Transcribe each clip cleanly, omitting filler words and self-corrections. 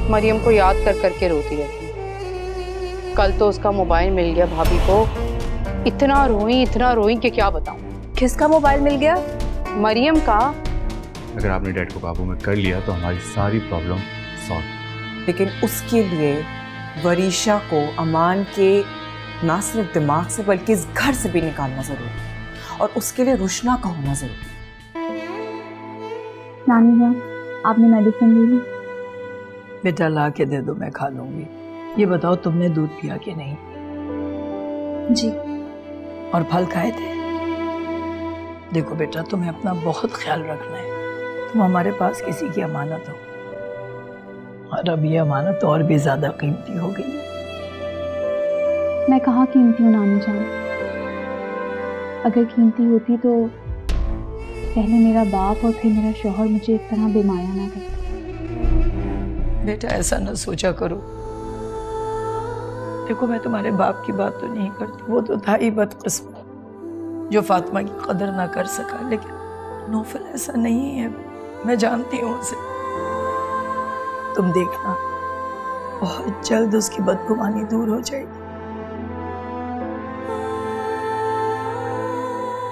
मरियम को याद कर करके रोती रहती है। कल तो उसका मोबाइल मिल गया भाभी को, इतना रोई कि क्या बताऊं। किसका मोबाइल मिल गया? मरियम का। अगर आपने डैड को काबू में कर लिया तो हमारी सारी प्रॉब्लम सॉल्व। लेकिन उसके लिए वरीशा को अमान के ना सिर्फ दिमाग से बल्कि इस घर से भी निकालना जरूरी है, और उसके लिए रुशना का होना जरूरी है। नानी जान, आपने मेडिसिन ली ली? बेटा ला के दे दो, मैं खा लूंगी। ये बताओ तुमने दूध पिया कि नहीं? जी। और फल खाए थे? देखो बेटा, तुम्हें अपना बहुत ख्याल रखना है। तुम हमारे पास किसी की अमानत हो, और अब ये अमानत और भी ज्यादा कीमती हो गई है। मैं कहाँ कीमती हूँ नानी जान? अगर कीमती होती तो पहले मेरा बाप और फिर मेरा शौहर मुझे इस तरह बेमाया ना करते। बेटा ऐसा न सोचा करो। देखो मैं तुम्हारे बाप की बात तो नहीं करती, वो तो था ही बदकिस्मत जो फातिमा की कदर ना कर सका, लेकिन नौफल ऐसा नहीं है, मैं जानती हूँ उसे। तुम देखना बहुत जल्द उसकी बदगुमानी दूर हो जाएगी।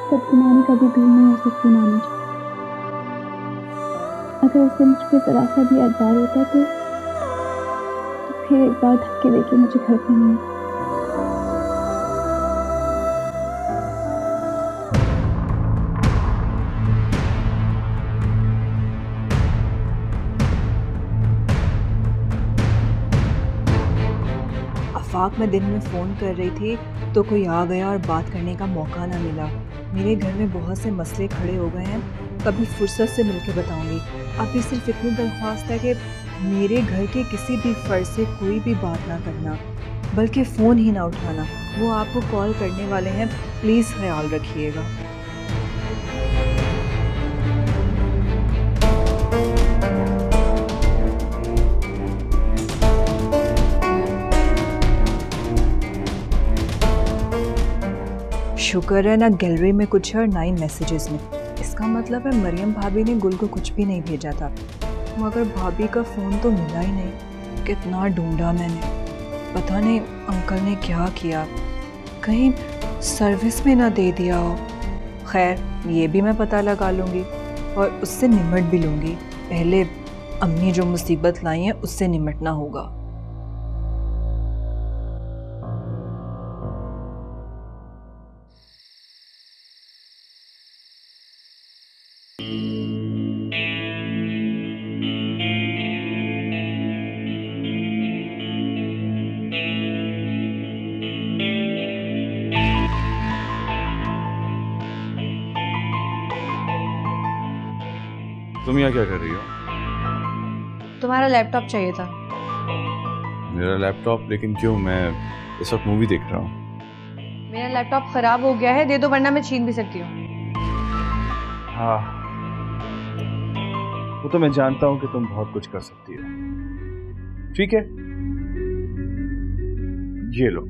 बदगुमानी कभी दूर नहीं हो सकती नानी जी। अगर उसे मुझ पर जरा सा भी एतबार होता तो फिर एक बार धक्के देके मुझे घर पे नहीं। आफाक मैं दिन में फ़ोन कर रही थी तो कोई आ गया और बात करने का मौका ना मिला। मेरे घर में बहुत से मसले खड़े हो गए हैं, कभी फुर्सत से मिलकर बताऊंगी। अभी सिर्फ इतनी दरख्वास्त है कि मेरे घर के किसी भी फर्द से कोई भी बात ना करना, बल्कि फ़ोन ही ना उठाना। वो आपको कॉल करने वाले हैं, प्लीज़ ख्याल रखिएगा। शुक्र है ना गैलरी में कुछ है और 9 मैसेजेस में। इसका मतलब है मरियम भाभी ने गुल को कुछ भी नहीं भेजा था, मगर भाभी का फ़ोन तो मिला ही नहीं। कितना ढूंढा मैंने, पता नहीं अंकल ने क्या किया, कहीं सर्विस में ना दे दिया हो। खैर ये भी मैं पता लगा लूँगी और उससे निमट भी लूँगी। पहले अम्मी जो मुसीबत लाई हैं उससे निमटना होगा। तुम यहाँ क्या कर रही हो? तुम्हारा लैपटॉप चाहिए था। मेरा लैपटॉप? लेकिन क्यों? मैं इस वक्त मूवी देख रहा हूँ। मेरा लैपटॉप खराब हो गया है, दे दो वरना मैं छीन भी सकती हूँ। हाँ, वो तो मैं जानता हूँ कि तुम बहुत कुछ कर सकती हो। ठीक है, ये लो।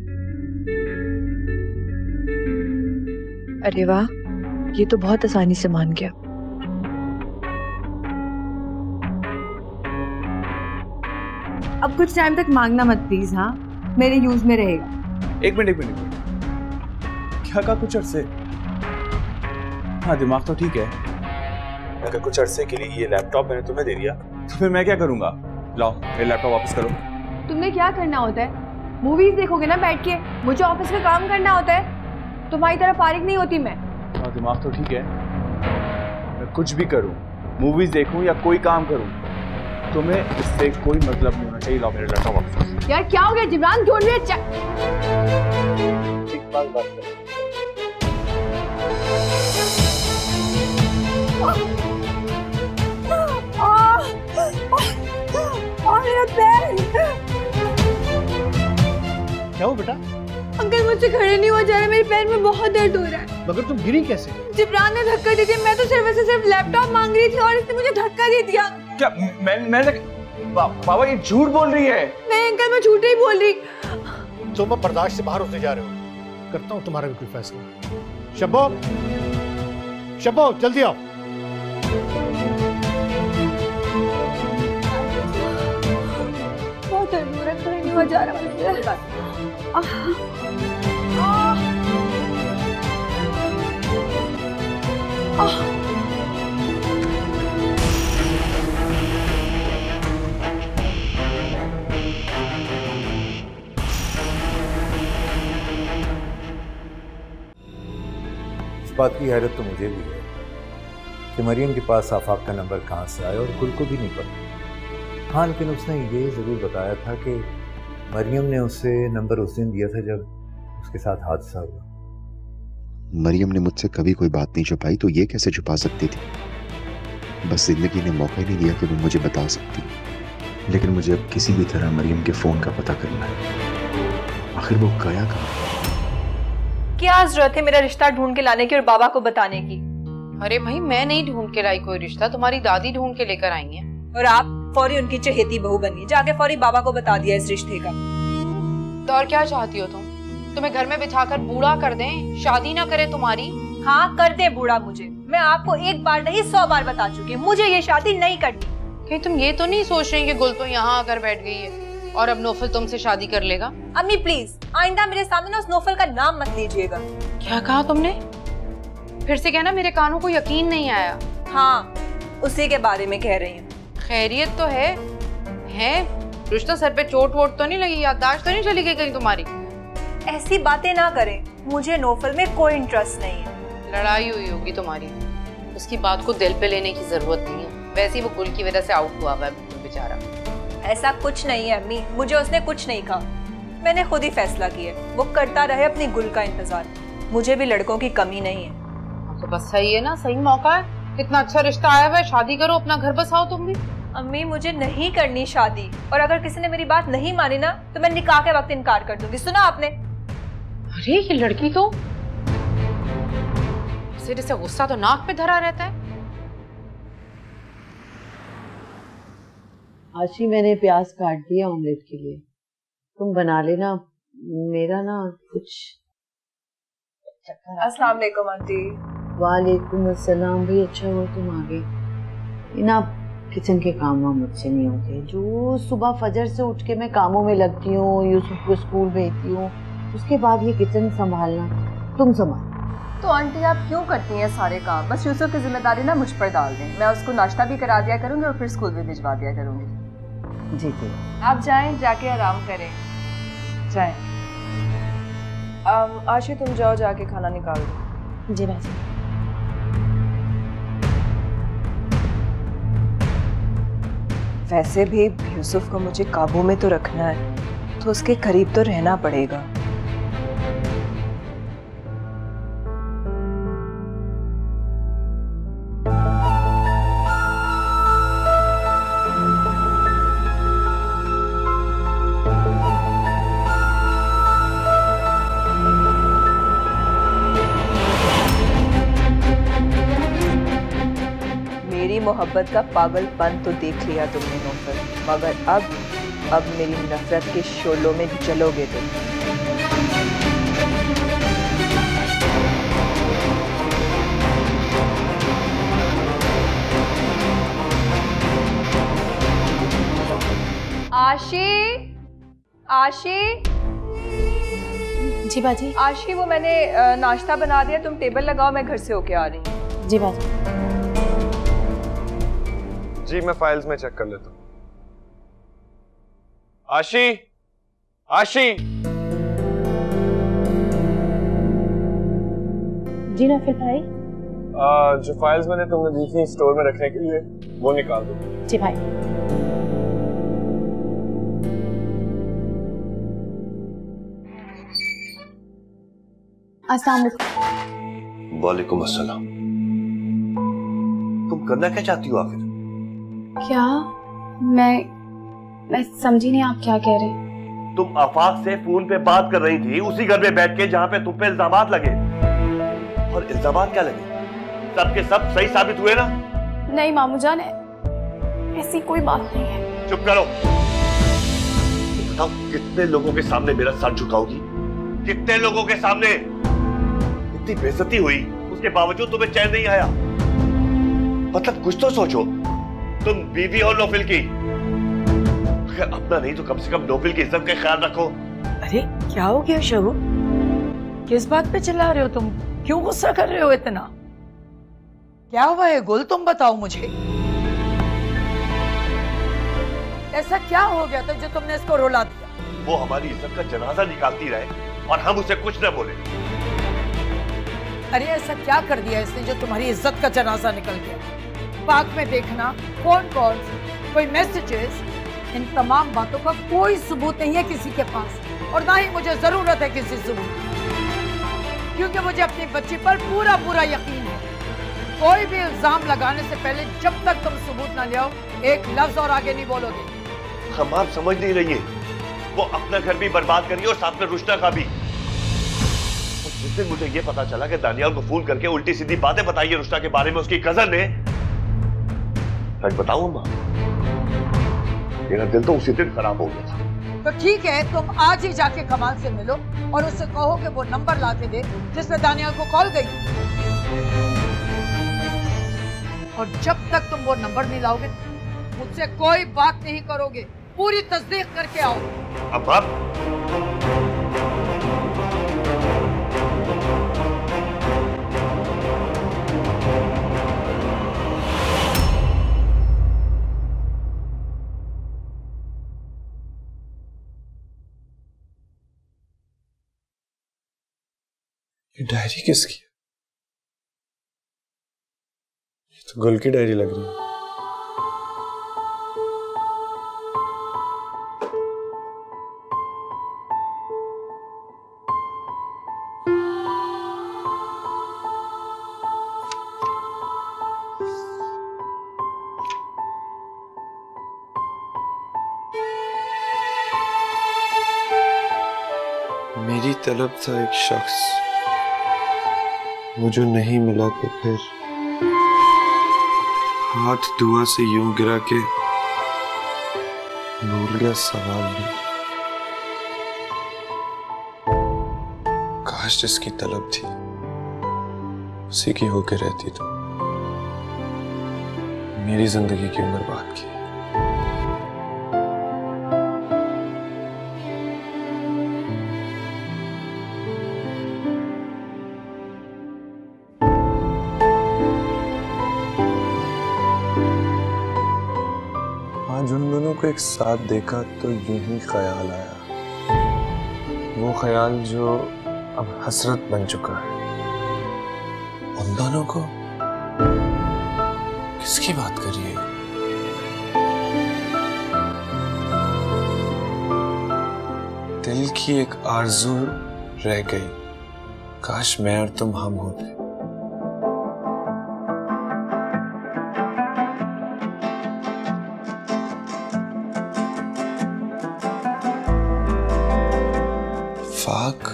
अरे वाह, ये तो बहुत आसानी से मान गया। अब कुछ टाइम तक मांगना मत प्लीज। हाँ, मेरे यूज में रहेगा। एक मिनट क्या कहा? कुछ अरसे? हाँ, दिमाग तो ठीक है। अगर कुछ अरसे के लिए ये लैपटॉप मैंने तुम्हें दे दिया तो फिर मैं क्या करूंगा? लाओ मेरा लैपटॉप वापस करो। तुमने क्या करना होता है? मूवीज देखोगे ना बैठ के, मुझे ऑफिस का काम करना होता है। तुम्हारी तरह फारिग नहीं होती मैं। हाँ, दिमाग तो ठीक है। मैं कुछ भी करूं, मूवीज देखूं या कोई काम करूं, तुम्हें इससे कोई मतलब नहीं होना चाहिए। लाओ मेरा लैपटॉप वापस। यार क्या हो गया जिब्रान? क्यों नहीं? ठीक बात कर। मेरा पैर। क्या हो बेटा? अंकल मुझसे खड़े नहीं हो जा रहे, मेरे पैर में बहुत दर्द हो रहा है। मगर तुम गिरी कैसे? जिब्रान ने धक्का दे दिया। मैं तो सिर्फ लैपटॉप मांग रही थी और इसने मुझे धक्का दे दिया। क्या मैं बाबा ये झूठ बोल रही है? नहीं अंकल, मैं झूठ नहीं बोल रही। तुम अब बर्दाश्त से बाहर होते जा रहे हो। करता हूँ तुम्हारा भी कोई फैसला। शब्बो जल्दी आओ। मजा आ रहा है मुझे। इस बात की हैरत तो मुझे भी है कि मरियम के पास आफाक का नंबर कहाँ से आया और गुल को भी नहीं पता। हाँ, लेकिन उसने ये ज़रूर बताया था कि मरियम ने उसे नंबर उस दिन दिया था जब उसके साथ हादसा हुआ। मरियम ने मुझसे कभी कोई बात नहीं छुपाई, तो ये कैसे छुपा सकती थी? बस जिंदगी ने मौका ही नहीं दिया कि वो मुझे बता सकती। लेकिन मुझे अब किसी भी तरह मरियम के फ़ोन का पता करना है। आखिर वो गया कहाँ? क्या जरूरत है मेरा रिश्ता ढूंढ के लाने की और बाबा को बताने की? अरे भाई, मैं नहीं ढूंढ के लाई कोई रिश्ता, तुम्हारी दादी ढूंढ के लेकर आई है। और आप फौरी उनकी चहेती बहू बनी, जाके फौरी बाबा को बता दिया इस रिश्ते का। तो और क्या चाहती हो तुम? तुम्हें घर में बिठाकर बूढ़ा कर दें, शादी ना करे तुम्हारी? हाँ, कर दे बूढ़ा मुझे। मैं आपको एक बार नहीं 100 बार बता चुकी हूँ, मुझे ये शादी नहीं करनी। कहीं तुम ये तो नहीं सोच रही कि गुल तो यहाँ आकर बैठ गई है और अब नौफल तुमसे शादी कर लेगा? अम्मी प्लीज, आइंदा मेरे सामने ना उस नौफल का नाम मत लीजिएगा। क्या कहा तुमने? फिर से कहना, मेरे कानों को यकीन नहीं आया। हाँ, उसी के बारे में कह रही हूँ। खैरियत तो है? रुश्ता सर पे चोट वोट तो नहीं लगी? याददाश्त तो नहीं चली गई कहीं तुम्हारी? ऐसी बातें ना करें, मुझे नौफल में कोई इंटरेस्ट नहीं है। लड़ाई हुई होगी तुम्हारी, उसकी बात को दिल पे लेने की जरूरत नहीं है। वैसे ही वो गुल की वजह से आउट हुआ है बेचारा। ऐसा कुछ नहीं है अम्मी, मुझे उसने कुछ नहीं कहा। मैंने खुद ही फैसला किया, वो करता रहे अपनी गुल का इंतजार। मुझे भी लड़कों की कमी नहीं है। तो बस सही है ना, सही मौका है, इतना अच्छा रिश्ता आया हुआ है, शादी करो, अपना घर बसाओ तुम भी। अम्मी मुझे नहीं करनी शादी, और अगर किसी ने मेरी बात नहीं मानी ना तो मैं निकाह के वक्त इनकार कर दूंगी। सुना आपने? अरे ये लड़की तो जैसे गुस्सा तो नाक पे धरा रहता है। आशी, मैंने प्याज काट दिया ऑमलेट के लिए, तुम बना लेना। मेरा ना कुछ चक्कर। अस्सलाम वालेकुम आंटी। वालेकुम अस्सलाम। भी अच्छा हुआ तुम आ गई। ना किचन के काम मुझसे नहीं होते। जो सुबह फजर से उठ के मैं कामों में लगती हूँ, यूसुफ को स्कूल भेजती हूँ, उसके बाद ये किचन संभालना तुम संभाल। तो आंटी आप क्यों करती हैं सारे काम? बस यूसुफ की जिम्मेदारी ना मुझ पर डाल दें, मैं उसको नाश्ता भी करा दिया करूंगी और फिर स्कूल भी भिजवा दिया करूंगी। जी जी। आप जाएं, जाके आराम करें। जाएं। आशी तुम जाओ, जाके खाना निकाल दो। जी बाजी। वैसे भी यूसुफ को मुझे काबू में तो रखना है, तो उसके करीब तो रहना पड़ेगा। मोहब्बत का पागलपन तो देख लिया तुमने नौफल, मगर अब मेरी नफरत के शोलों में जलोगे तुम। आशी, आशी। जी बाजी। आशी, वो मैंने नाश्ता बना दिया, तुम टेबल लगाओ, मैं घर से होके आ रही हूँ। जी बाजी। जी मैं फाइल्स में चेक कर लेता हूँ। आशी, आशी। जी नौफल भाई। जो फाइल्स मैंने तुमने दी थी स्टोर में रखने के लिए, वो निकाल दो। जी भाई। अस्सलाम वालेकुम। वालेकुम अस्सलाम। तुम करना क्या चाहती हो आखिर? क्या? मैं समझी नहीं, आप क्या कह रहे हैं? तुम आफाक से फोन पे बात कर रही थी, उसी घर में बैठ के जहाँ पे तुम पे इल्जामात लगे। और इल्जामात क्या लगे? सबके सब सही साबित हुए ना? नहीं मामू जान, ऐसी कोई बात नहीं है। चुप करो। बताओ कितने लोगों के सामने मेरा सर झुकाओगी? कितने लोगों के सामने? इतनी बेइज्जती हुई, उसके बावजूद तुम्हें चैन नहीं आया? मतलब कुछ तो सोचो। तुम बीवी और नौफिल की अगर अपना नहीं तो कम से कम नोफिल की इज्जत का ख्याल रखो। अरे क्या हो गया शबू, किस बात पे चिल्ला रहे हो तुम? क्यों गुस्सा कर रहे हो इतना? क्या हुआ है गुल, तुम बताओ मुझे। ऐसा क्या हो गया था जो तुमने इसको रुला दिया? वो हमारी इज्जत का जनाजा निकालती रहे और हम उसे कुछ न बोले। अरे ऐसा क्या कर दिया इसने जो तुम्हारी इज्जत का जनाजा निकल गया? पार्क में देखना, फोन कॉल, कोई मैसेजेस, इन तमाम बातों का कोई सबूत नहीं है किसी के पास, और ना ही मुझे जरूरत है किसी सबूत, क्योंकि मुझे अपनी बच्ची पर पूरा पूरा यकीन है। कोई भी इल्जाम लगाने से पहले जब तक तुम सबूत ना ले आओ, एक लफ्ज और आगे नहीं बोलोगे। हम आप समझ नहीं रही है, वो अपना घर भी बर्बाद करी और साथ में रुश्ता का भी। और जिस दिन मुझे ये पता चला कि दानियाल को फोन करके उल्टी सीधी बातें बताई है रुश्ता के बारे में उसकी कजन ने, सच बताऊं अम्मा, मेरा दिल तो उसी दिन खराब हो गया था। तो ठीक है, तुम आज ही जाके कमाल से मिलो और उससे कहो कि वो नंबर ला के दे जिसमें दानियाल को कॉल गई। और जब तक तुम वो नंबर नहीं लाओगे मुझसे कोई बात नहीं करोगे, पूरी तस्दीक करके आओ। अब्बा, ये डायरी किसकी है? ये तो गुल की डायरी लग रही है। मेरी तलब था एक शख्स, वो जो नहीं मिला तो फिर हाथ दुआ से यूं गिरा के भूल गया सवाल भी। काश जिसकी तलब थी उसी की होके रहती तो मेरी जिंदगी की उम्र बात की। आज उन दोनों को एक साथ देखा तो यूं ही ख्याल आया, वो ख्याल जो अब हसरत बन चुका है। उन दोनों को किसकी बात कर रही है? दिल की एक आरज़ू रह गई, काश मैं और तुम हम होते। फाक,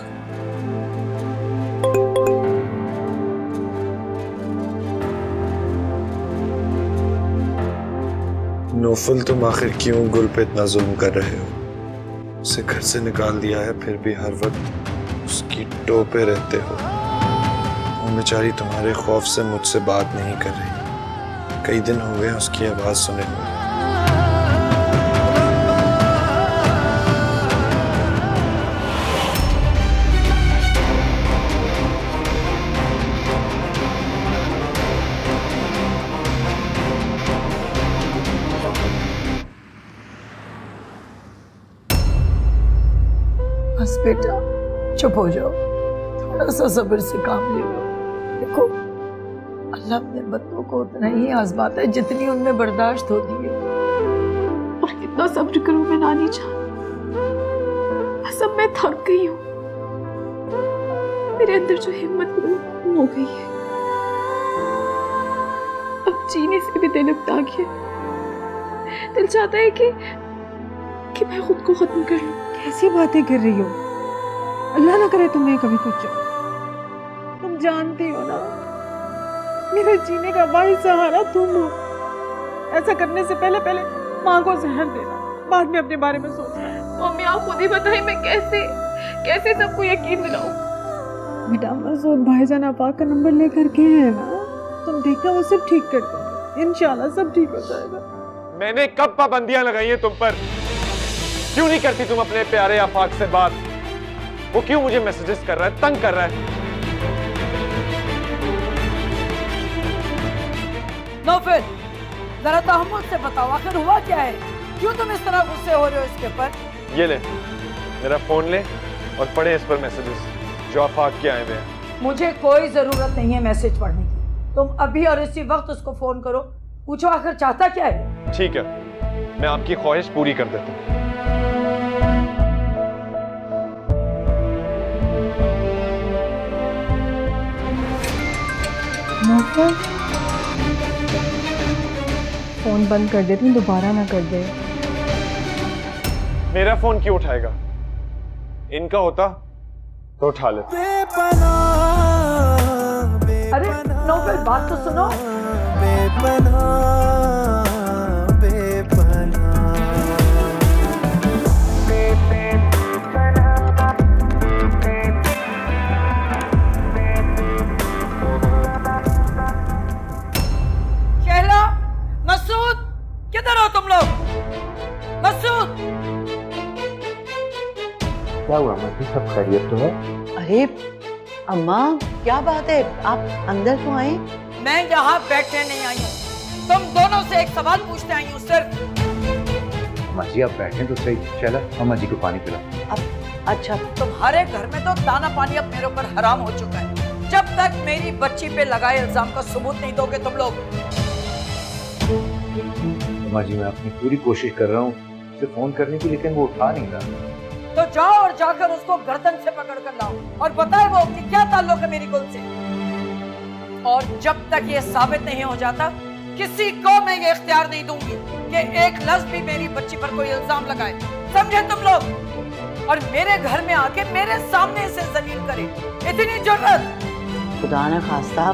नौफल तुम आखिर क्यों गुल पे इतना जुल्म कर रहे हो? उसे घर से निकाल दिया है, फिर भी हर वक्त उसकी टो पे रहते हो। वो बेचारी तुम्हारे खौफ से मुझसे बात नहीं कर रही, कई दिन हो गए उसकी आवाज सुने हुए। बस बेटा चुप हो जाओ, थोड़ा सा सब्र से काम ले लो। देखो अल्लाह अपने बंदों को उतना ही आजमाता है जितनी उनमें बर्दाश्त होती है। और कितना सब्र करूं मैं नानी जान, बस अब मैं थक गई हूँ। मेरे अंदर जो हिम्मत हो गई है, अब जीने से भी दिल उकता गया। दिल चाहता है कि मैं खुद को खत्म कर लूं। कैसी बातें कर रही हो? अल्लाह ना करे तुम्हें कभी कुछ। तुम जानती हो ना मेरे जीने का वाहिद सहारा तुम हो। ऐसा करने से पहले माँ को जहर देना, बाद में अपने बारे में सोचना। मम्मी आप खुद ही बताइए मैं कैसे सबको यकीन दिलाऊं? बेटा मसूद भाईजान आपाक का नंबर लेकर के है ना, तुम देखना वो सब ठीक कर देंगे, इंशाल्लाह सब ठीक हो जाएगा। मैंने कब पाबंदियां लगाई हैं तुम पर? क्यों नहीं करती तुम अपने प्यारे आफाक से बात? वो क्यों मुझे मैसेजेस कर रहा है, तंग कर रहा है? नौफिल, जरा तहम्मुल से बताओ आखिर हुआ क्या है? क्यों तुम इस तरह गुस्से हो रहे हो इसके ऊपर? ये ले, मेरा फोन ले और पढ़े इस पर मैसेजेस जो आफाक के आए हुए हैं। मुझे कोई जरूरत नहीं है मैसेज पढ़ने की। तुम अभी और इसी वक्त उसको फोन करो, पूछो आखिर चाहता क्या है। ठीक है, मैं आपकी ख्वाहिश पूरी कर देता हूँ। फोन बंद कर देती हूँ, दोबारा ना कर दे। मेरा फोन क्यों उठाएगा? इनका होता तो उठा लेते। अरे नौफिल, बात तो सुनो। शहला, मसूद, किधर हो तुम लोग? मसूद, क्या हुआ मम्मी, सब खैरियत तो है? अरे अम्मा, क्या बात है, आप अंदर तो आए। मैं यहाँ बैठने नहीं आई हूँ, तुम दोनों से एक सवाल पूछते आई हूँ सिर्फ। अम्मा जी आप बैठे तो सही। चला अम्मा जी को पानी पिला। अच्छा, तुम्हारे घर में तो दाना पानी अब मेरे ऊपर हराम हो चुका है। जब तक मेरी बच्ची पे लगाए इल्जाम का सबूत नहीं दोगे तुम लोग। अम्मा जी मैं अपनी पूरी कोशिश कर रहा हूँ उसे फोन करने की, लेकिन वो उठा नहीं रहा। तो जाओ और जाकर उसको गर्दन से पकड़ कर लाओ और बताए वो कि क्या ताल्लुक है मेरी गुल से। और जब तक ये साबित नहीं हो जाता, किसी को मैं ये इख्तियार नहीं दूंगी कि एक लफ्ज भी मेरी बच्ची पर कोई इल्जाम लगाए। समझे तुम लोग? और मेरे घर में आके मेरे सामने इसे जलील करे, इतनी जुर्रत? खुदा न खास्ता,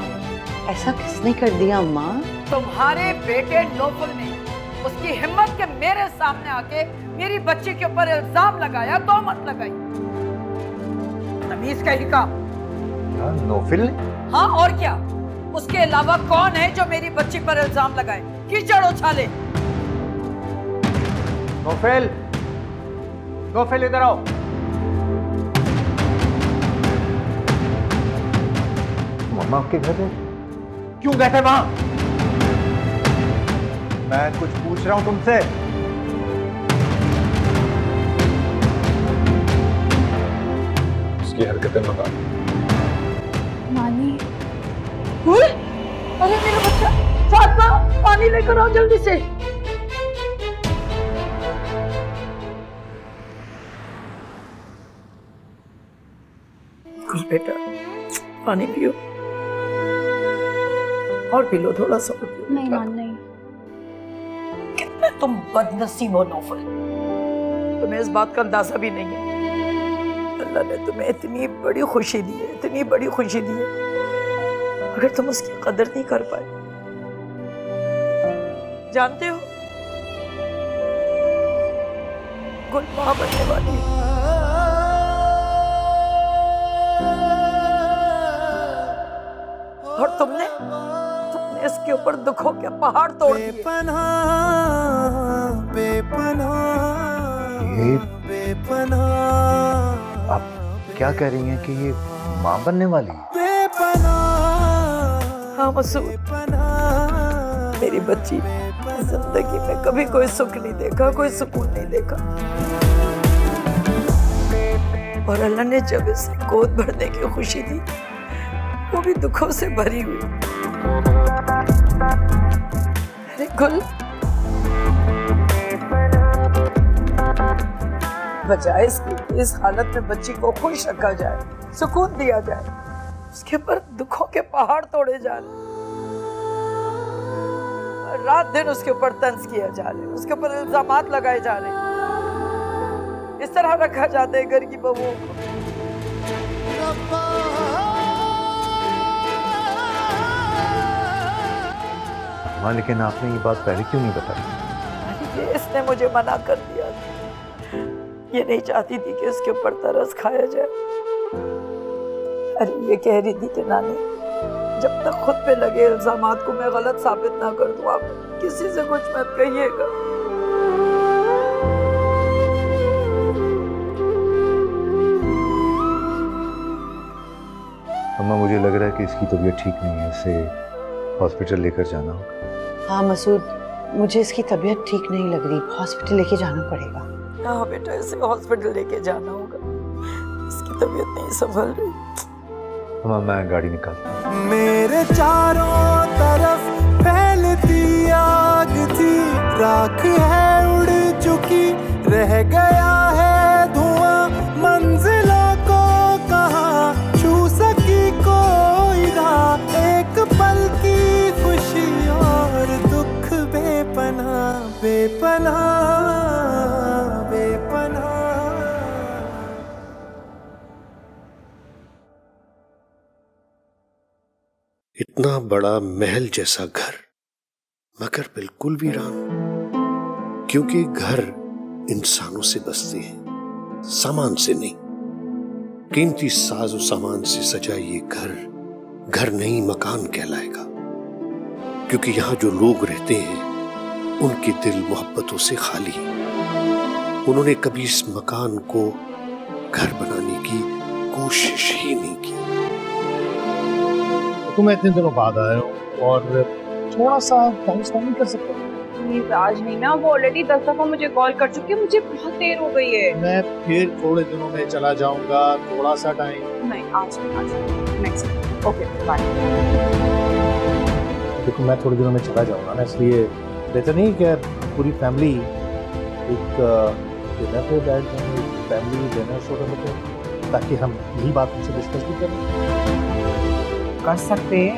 ऐसा किसने कर दिया अम्मा? तुम्हारे बेटे नौफल ने उसकी हिम्मत के मेरे सामने आके मेरी बच्ची के ऊपर इल्जाम लगाया, तो मत लगाई। तमीज कहीं का। नौफिल? हाँ और क्या, उसके अलावा कौन है जो मेरी बच्ची पर इल्जाम लगाए, कीचड़ उछाले। नौफिल, नौफिल इधर आओ। मम्मा आपके घर है? क्यों गए थे वहां? मैं कुछ पूछ रहा हूं तुमसे। उसकी हरकतें मत आ। नानी, अरे मेरा बच्चा, फातिमा पानी लेकर आओ जल्दी से। कुछ बेटा पानी पियो और पी लो थोड़ा सा। नहीं मान नहीं। कितने तुम बदनसीब हो नौफल, तुम्हें इस बात का अंदाजा भी नहीं है। अल्लाह ने तुम्हें इतनी बड़ी खुशी दी है, इतनी बड़ी खुशी दी है, अगर तुम उसकी कदर नहीं कर पाए। जानते हो गुल मां बनने वाली है। और तुमने इसके ऊपर दुखों के पहाड़ तोड़ दिए। आप क्या कह रही हैं कि ये मां बनने वाली है? हाँ मसूद, मेरी बच्ची जिंदगी में कभी कोई सुख नहीं देखा, कोई सुकून नहीं देखा, और अल्लाह ने जब इसे गोद भरने की खुशी दी, वो भी दुखों से भरी हुई। अरे गुल, बजाय इसकी इस हालत में बच्ची को खुश रखा जाए, सुकून दिया जाए, उसके ऊपर दुखों के पहाड़ तोड़े जा रहे, रात दिन उसके ऊपर तंज किया जा रहे, उसके ऊपर इल्जामात लगाए जा रहे, इस तरह रखा जाता है घर की बहुओं को। हाँ, लेकिन आपने ये बात पहले क्यों नहीं बताई? ये इसने मुझे मना कर दिया, ये नहीं चाहती थी कि इसके ऊपर तरस खाया जाए। अरे ये कह रही थी कि नानी, जब तक खुद पे लगे इल्जामात को मैं गलत साबित ना कर दूं, आप किसी से कुछ मत कहिएगा। अम्मा मुझे लग रहा है कि इसकी तबीयत ठीक नहीं है, इसे हॉस्पिटल लेकर जाना होगा। हाँ मसूद, मुझे इसकी तबीयत ठीक नहीं लग रही, हॉस्पिटल लेके जाना पड़ेगा। हाँ बेटा, इसे हॉस्पिटल लेके जाना होगा, इसकी तबीयत नहीं संभल रही। अम्मा मैं गाड़ी निकालता हूँ। मेरे चारों तरफ फैलती आग थी, राख है उड़ चुकी, रह गया है धुआं, मंजिलों को कहाँ छू सकी कोई राह, एक पल की खुशी और दुख बेपनाह बेपनाह बेपनाह। इतना बड़ा महल जैसा घर मगर बिल्कुल वीरान, क्योंकि घर इंसानों से बसते हैं, सामान से नहीं। कीमती साजो सामान से सजा ये घर घर नहीं मकान कहलाएगा, क्योंकि यहाँ जो लोग रहते हैं उनके दिल मोहब्बतों से खाली हैं। उन्होंने कभी इस मकान को घर बनाने की कोशिश ही नहीं की। तो मैं इतने दिनों बाद आया हूँ और थोड़ा सा टाइम स्पेंड नहीं कर सकता? प्लीज आज नहीं ना, वो ऑलरेडी 10 दफा मुझे कॉल कर चुकी है, मुझे बहुत देर हो गई है। मैं फिर थोड़े दिनों में चला जाऊंगा, थोड़ा सा टाइम। नहीं आज नेक्स्ट। Okay bye. देखो मैं थोड़े दिनों में चला जाऊंगा ना, इसलिए बेहतर नहीं क्या पूरी फैमिली एक डिनर पे बैठ जाए, फैमिली डिनर शो पे, ताकि हम यही बात उनसे डिस्कस भी करें। कर सकते हैं,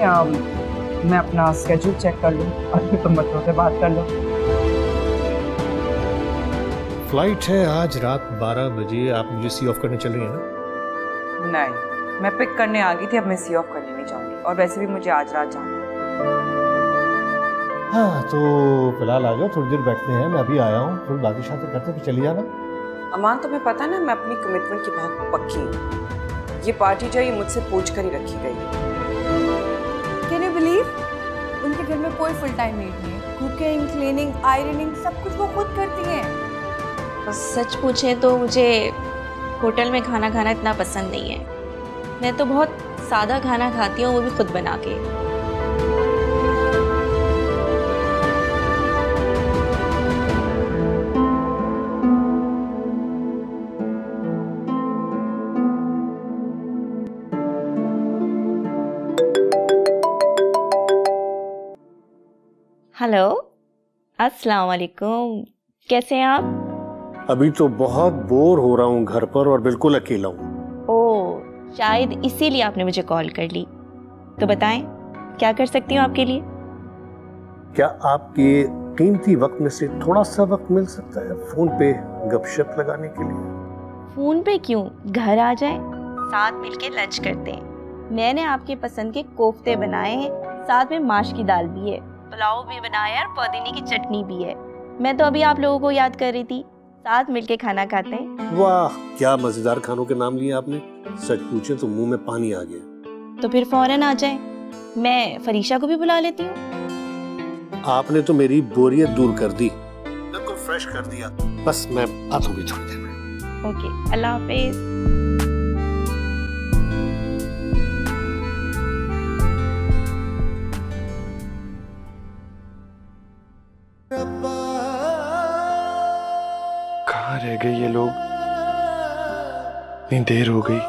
मैं अपना स्केड्यूल चेक कर लूँ और फिर तुम बच्चों से बात कर लो। फ्लाइट है आज रात 12 बजे, आप मुझे सी ऑफ करने चल रही हैं ना? नहीं, मैं पिक करने आ गई थी, अब मैं सी ऑफ करने नहीं जाऊंगी, और वैसे भी मुझे आज रात जाना है। हाँ तो फिलहाल आ जाओ, थोड़ी देर बैठते हैं, मैं अभी आया हूँ, थोड़ी बातें शातें करते फिर चली जाना। अमान तुम्हें पता है ना, मैं अपनी कमिटमेंट की बहुत पक्की हूँ। ये पार्टी जो ये मुझसे पूछ कर ही रखी गई है। Can you believe? उनके घर में कोई फुल टाइम मेड नहीं है, कुकिंग, क्लीनिंग, आयरनिंग सब कुछ वो खुद करती हैं। सच पूछे तो मुझे होटल में खाना खाना इतना पसंद नहीं है, मैं तो बहुत सादा खाना खाती हूँ, वो भी खुद बना के। हेलो, अस्सलाम वालेकुम, कैसे हैं आप? अभी तो बहुत बोर हो रहा हूँ घर पर और बिल्कुल अकेला हूँ। ओह, शायद इसीलिए आपने मुझे कॉल कर ली। तो बताएं, क्या कर सकती हूँ आपके लिए? क्या आपके कीमती वक्त में से थोड़ा सा वक्त मिल सकता है फोन पे गपशप लगाने के लिए? फोन पे क्यों, घर आ जाएं, साथ मिलके लंच करते हैं। मैंने आपके पसंद के कोफ्ते बनाए हैं, साथ में माश की दाल भी है, पुलाव भी बनाया और पुदीने की चटनी भी है। मैं तो अभी आप लोगों को याद कर रही थी, साथ मिलके खाना खाते हैं। वाह, क्या मजेदार खानों के नाम लिए आपने, सच पूछे तो मुंह में पानी आ गया। तो फिर फौरन आ जाएं, मैं फरीशा को भी बुला लेती हूँ। आपने तो मेरी बोरियत दूर कर दी, बिल्कुल फ्रेश कर दिया। बस मैं आता हूँ थोड़ी देर में। ओके, अल्लाह हाफिज। कहाँ रह गए ये लोग? इतनी देर हो गई।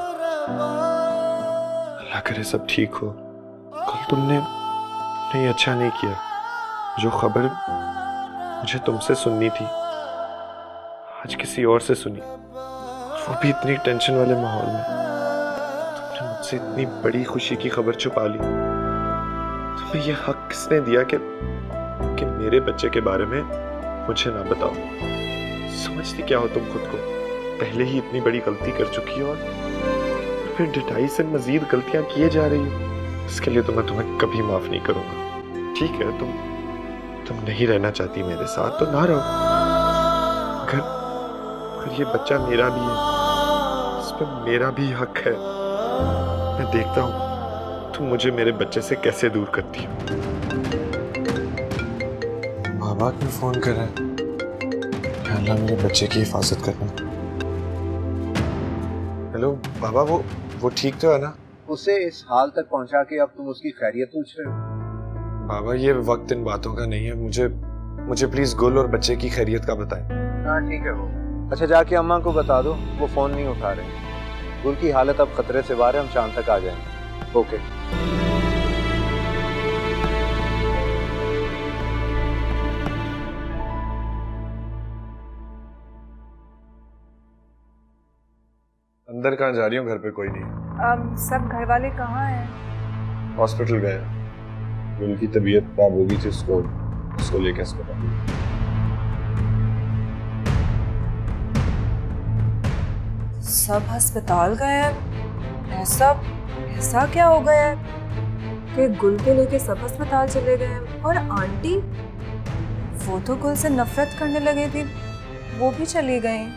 अल्लाह करे सब ठीक हो। कल तुमने ये अच्छा नहीं किया। जो खबर मुझे तुमसे सुननी थी आज किसी और से सुनी, वो भी इतनी टेंशन वाले माहौल में। तुमने मुझसे इतनी बड़ी खुशी की खबर छुपा ली। तुम्हें ये हक किसने दिया कि मेरे बच्चे के बारे में मुझे ना बताओ? समझती क्या हो तुम खुद को? पहले ही इतनी बड़ी गलती कर चुकी हो और फिर ढिठाई से मजीद गलतियां किए जा रही हो। इसके लिए तो मैं तुम्हें कभी माफ नहीं करूंगा। ठीक है, तुम नहीं रहना चाहती मेरे साथ तो ना रहो। अगर ये बच्चा मेरा भी है, इस पर मेरा भी हक है। मैं देखता हूँ तुम मुझे मेरे बच्चे से कैसे दूर करती हो। बाबा क्यों फोन कर रहे हैं? अल्लाह मेरे बच्चे की हिफाजत करना। हेलो बाबा, वो ठीक तो है ना? उसे इस हाल तक पहुंचा के अब तुम उसकी खैरियत पूछ रहे हो? बाबा ये वक्त इन बातों का नहीं है, मुझे प्लीज गुल और बच्चे की खैरियत का बताएं। हाँ ठीक है वो। अच्छा जाके अम्मा को बता दो, वो फोन नहीं उठा रहे। गुल की हालत अब खतरे से बाहर है, हम शाम तक आ जाएंगे। ओके। अंदर कहाँ जा रही हूँ? घर पे कोई नहीं। सब घर वाले कहाँ हैं? हॉस्पिटल गए। गुल की तबीयत खराब हो गई थी, उसको लेके अस्पताल। सब अस्पताल गए हैं? ऐसा क्या हो गया है कि गुल को लेके सब अस्पताल चले गए हैं? और आंटी, वो तो गुल से नफरत करने लगी थी, वो भी चली गई।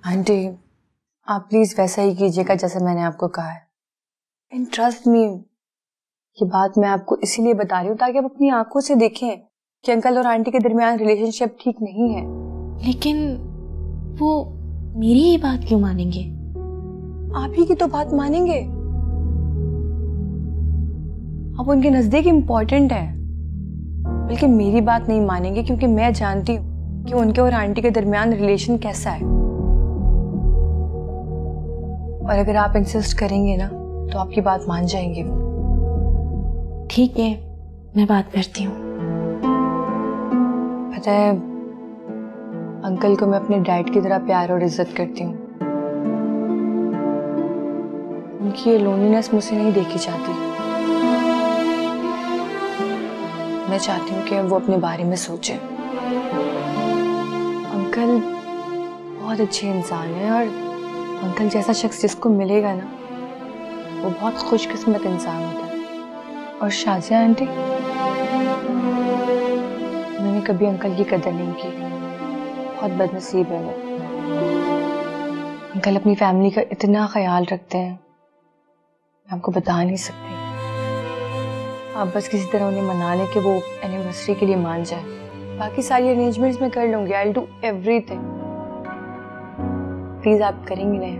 आंटी आप प्लीज वैसा ही कीजिएगा जैसे मैंने आपको कहा है। एंड ट्रस्ट मी, ये बात मैं आपको इसीलिए बता रही हूँ ताकि आप अपनी आंखों से देखें कि अंकल और आंटी के दरमियान रिलेशनशिप ठीक नहीं है। लेकिन वो मेरी ही बात क्यों मानेंगे? आप ही की तो बात मानेंगे। आप उनके नजदीक इम्पोर्टेंट है, बल्कि मेरी बात नहीं मानेंगे क्योंकि मैं जानती हूँ कि उनके और आंटी के दरमियान रिलेशन कैसा है। और अगर आप इंसिस्ट करेंगे ना तो आपकी बात मान जाएंगे वो। ठीक है, मैं बात करती हूँ। पता है, अंकल को मैं अपने डैड की तरह प्यार और इज्जत करती हूँ। उनकी ये लोनलीनेस मुझसे नहीं देखी जाती। मैं चाहती हूँ कि वो अपने बारे में सोचे। अंकल बहुत अच्छे इंसान हैं और अंकल जैसा शख्स जिसको मिलेगा ना, वो बहुत खुशकिस्मत इंसान होता है। और शाजिया आंटी, मैंने कभी अंकल की कदर नहीं की, बहुत बदनसीब है वो। अंकल अपनी फैमिली का इतना ख्याल रखते हैं, मैं आपको बता नहीं सकती। आप बस किसी तरह उन्हें मना लें कि वो एनिवर्सरी के लिए मान जाए। बाकी सारी अरेंजमेंट्स मैं कर लूंगी। I will do everything. Please आप करेंगे ना?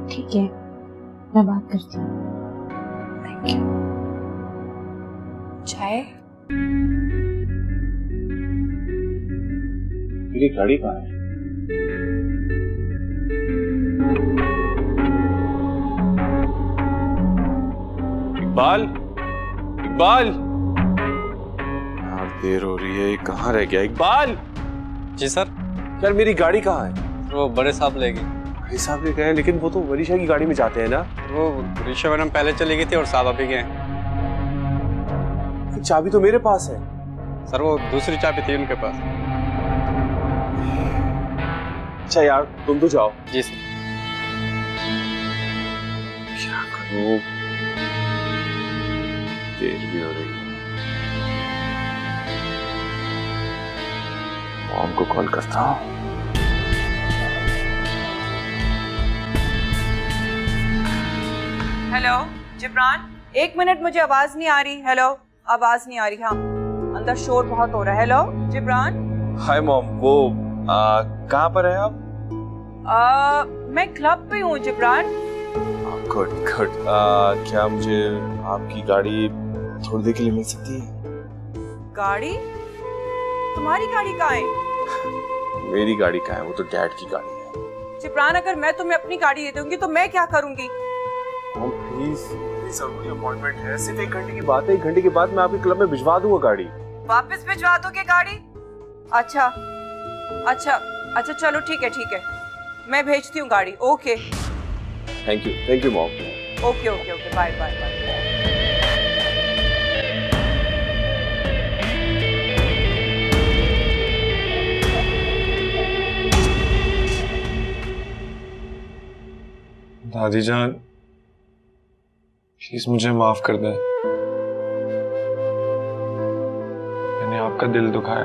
ठीक है, मैं बात करती हूँ। Thank you. चाय? मेरी गाड़ी कहाँ है? इकबाल, इकबाल, यार देर हो रही है, कहाँ रह गया इकबाल? जी सर। यार मेरी गाड़ी कहाँ है? वो बड़े साहब ले गए। बड़े साहब ले गए, लेकिन वो तो वरीशा की गाड़ी में जाते हैं ना। वो वरीशा मैडम पहले चली गई थी और साहब अभी गए। चाबी तो मेरे पास है। सर वो दूसरी चाबी थी उनके पास। अच्छा यार तुम तो जाओ। जी सर। क्या करूं, देर भी हो रही है। मॉम को कॉल करता हूँ। हेलो जिब्रान, 1 मिनट, मुझे आवाज नहीं आ रही। हेलो, आवाज नहीं आ रही। हाँ, अंदर शोर बहुत हो रहा है। हेलो जिब्रान। हाय मॉम, वो कहाँ पर है आप? मैं क्लब पे हूँ जिब्रान। Good good. क्या मुझे आपकी गाड़ी थोड़ी देर के लिए मिल सकती है? गाड़ी? तुम्हारी गाड़ी कहाँ है? मेरी गाड़ी कहाँ है? वो तो डैड की गाड़ी है। जिब्रान, अगर मैं तुम्हें अपनी गाड़ी दे दूंगी तो मैं क्या करूंगी? प्लीज, जरूरी अपॉइंटमेंट है, सिर्फ 1 घंटे की बात है। 1 घंटे के बाद मैं आपके क्लब में भिजवा दूंगा गाड़ी। वापस भिजवा दोगे गाड़ी? अच्छा अच्छा अच्छा, चलो ठीक है, मैं भेजती हूँ गाड़ी। Okay, thank you mom. Okay okay okay, bye bye bye. दादी जान, प्लीज मुझे माफ कर दें। मैंने आपका दिल दुखाया।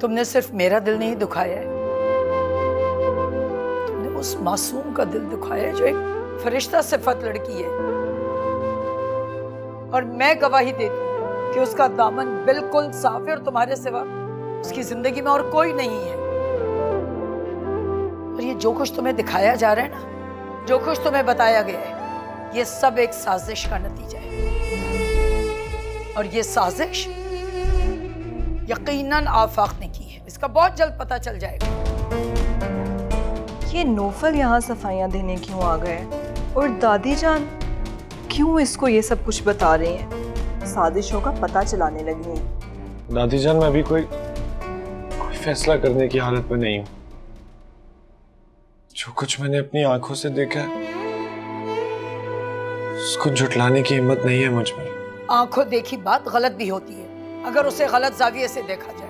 तुमने सिर्फ मेरा दिल नहीं दुखाया है, तुमने उस मासूम का दिल दुखाया है जो एक फरिश्ता सिफत लड़की है। और मैं गवाही देती हूँ कि उसका दामन बिल्कुल साफ है और तुम्हारे सिवा उसकी जिंदगी में और कोई नहीं है। और ये जो कुछ तुम्हें दिखाया जा रहा है ना, जो कुछ तुम्हें बताया गया है, ये सब एक साजिश का नतीजा है। और ये साजिश यकीनन आफाक ने की है, इसका बहुत जल्द पता चल जाएगा। ये नौफल यहाँ सफाइयाँ देने क्यों आ गए और दादी जान क्यों इसको ये सब कुछ बता रही हैं? साजिशों का पता चलाने लगी हैं। दादी जान मैं अभी कोई फैसला करने की हालत में नहीं हूँ। जो कुछ मैंने अपनी आंखों से देखा है उसको झुटलाने की हिम्मत नहीं है मुझ में। आंखों देखी बात गलत भी होती है अगर उसे गलत जाविये से देखा जाए,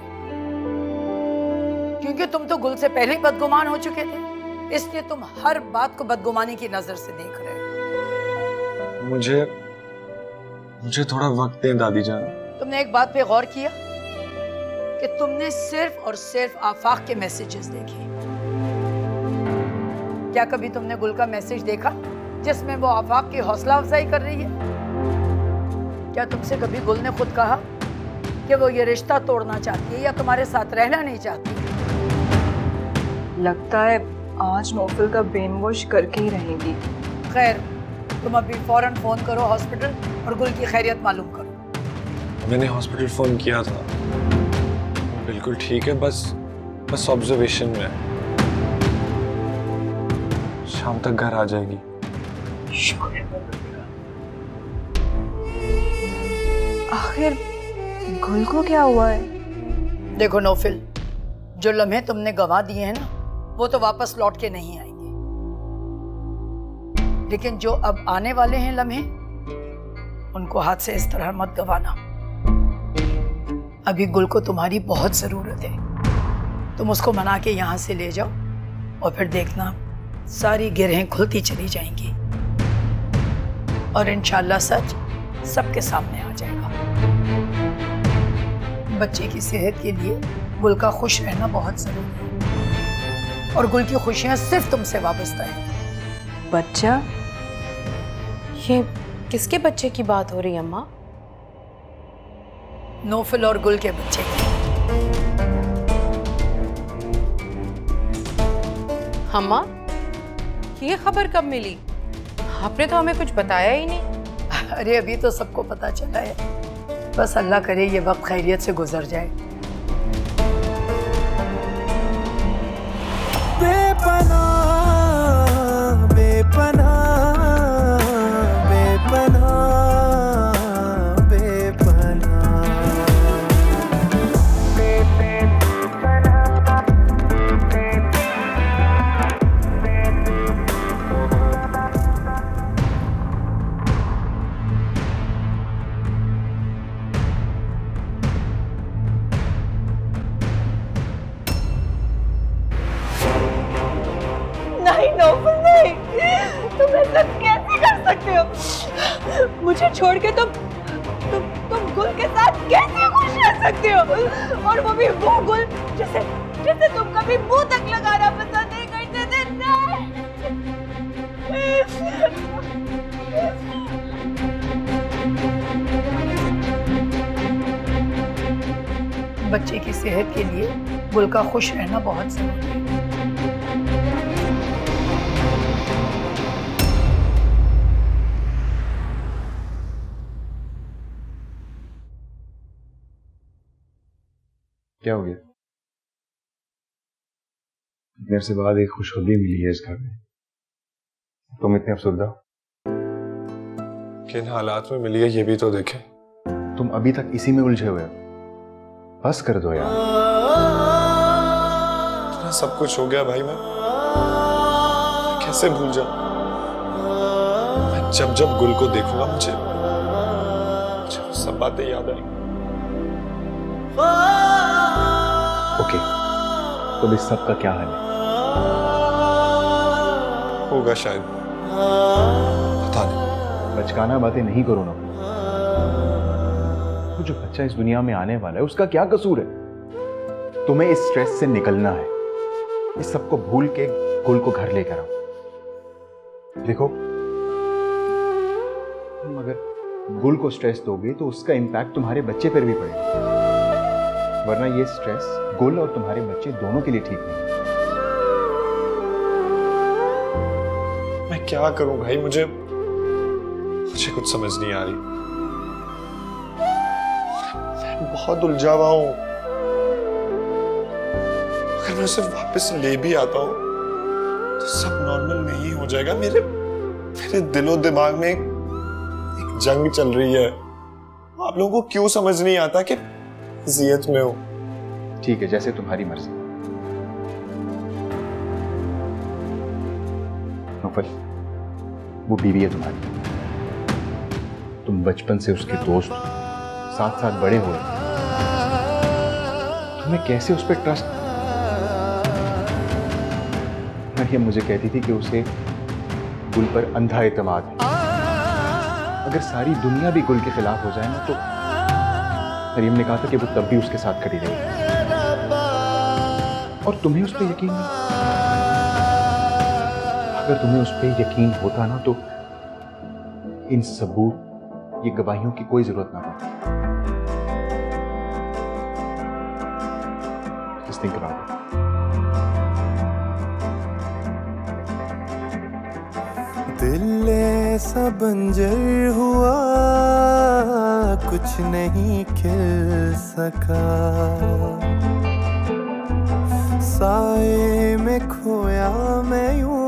क्योंकि तुम तो गुल से पहले ही बदगुमान हो चुके थे, इसलिए तुम हर बात को बदगुमानी की नजर से देख रहे हो। मुझे थोड़ा वक्त दें दादी जान। तुमने एक बात पे गौर किया कि तुमने सिर्फ और सिर्फ आफाक के मैसेजेस देखे। क्या कभी तुमने गुल का मैसेज देखा जिसमें वो आफाक की हौसला अफजाई कर रही है? क्या तुमसे कभी गुल ने खुद कहा कि वो ये रिश्ता तोड़ना चाहती है या तुम्हारे साथ रहना नहीं चाहती? लगता है आज नौफल का ब्रेन वॉश करके ही रहेगी। खैर, तुम अभी फौरन फोन करो हॉस्पिटल और गुल की खैरियत मालूम करो। मैंने हॉस्पिटल फोन किया था, बिल्कुल ठीक है, बस ऑब्जर्वेशन में है। शाम तक घर आ जाएगी। आखिर गुल को क्या हुआ है? देखो नौफिल, जो लम्हे तुमने गंवा दिए हैं ना, वो तो वापस लौट के नहीं आएंगे, लेकिन जो अब आने वाले हैं लम्हे, उनको हाथ से इस तरह मत गंवाना। अभी गुल को तुम्हारी बहुत जरूरत है। तुम उसको मना के यहाँ से ले जाओ और फिर देखना सारी गिरहें खुलती चली जाएंगी और इंशाल्लाह सच सबके सामने आ जाएगा। बच्चे की सेहत के लिए गुल का खुश रहना बहुत जरूरी है और गुल की खुशियां सिर्फ तुमसे वाबस्ता है। बच्चा? ये किसके बच्चे की बात हो रही है अम्मा? नौफल और गुल के बच्चे की। अम्मा, ये खबर कब मिली? आपने तो हमें कुछ बताया ही नहीं। अरे अभी तो सबको पता चला है, बस अल्लाह करे ये वक्त खैरियत से गुजर जाए। बेपनाह बेपनाह बेपनाह मुझे छोड़ के तुम गुल के साथ कैसे खुश रह सकते हो? और वो भी वो गुल जिसे तुम कभी मुंह तक लगाना पसंद नहीं करते थे। बच्चे की सेहत के लिए गुल का खुश रहना बहुत जरूरी है। क्या हो गया? देर से बाद एक खुशखबरी मिली है इस घर में, तुम इतने अफसरदा हो? किन हालात में मिली है ये भी तो देखे। तुम अभी तक इसी में उलझे हुए हो, बस कर दो यार। इतना सब कुछ हो गया भाई, मैं कैसे भूल जाऊं? मैं जब गुल को देखूंगा मुझे वो सब बातें याद आएंगी। ओके, तो इस सब का क्या हाल है? होगा शायद, पता नहीं। बचकाना बातें नहीं करो ना। तो जो बच्चा इस दुनिया में आने वाला है उसका क्या कसूर है? तुम्हें इस स्ट्रेस से निकलना है। इस सबको भूल के गुल को घर लेकर आओ। देखो, तुम अगर गुल को स्ट्रेस दोगे तो उसका इंपैक्ट तुम्हारे बच्चे पर भी पड़ेगा, वरना ये स्ट्रेस गुल और तुम्हारे बच्चे दोनों के लिए ठीक नहीं। क्या करूं भाई, मुझे कुछ समझ नहीं आ रही। मैं बहुत उलझा हुआ हूं। अगर मैं उसे वापस ले भी आता हूं तो सब नॉर्मल नहीं हो जाएगा। मेरे दिलो दिमाग में एक जंग चल रही है। आप लोगों को क्यों समझ नहीं आता कि जियत में हो? ठीक है, जैसे तुम्हारी मर्जी। नौफल, वो बीवी है तुम्हारी, तुम बचपन से उसके दोस्त, साथ साथ बड़े हुए, तुम्हें कैसे उस पर ट्रस्ट? मरियम मुझे कहती थी कि उसे गुल पर अंधा एतमाद है। अगर सारी दुनिया भी गुल के खिलाफ हो जाए ना, तो मरियम ने कहा था कि वो तब भी उसके साथ खड़ी रहेगी। और तुम्हें उस पर यकीन नहीं? अगर तुम्हें उस पर यकीन होता ना, तो इन सबूत, ये गवाहियों की कोई जरूरत ना पड़ती। Just think about it. दिल ऐसा बंजर हुआ, कुछ नहीं खिल सका, साए में खोया मैं यूं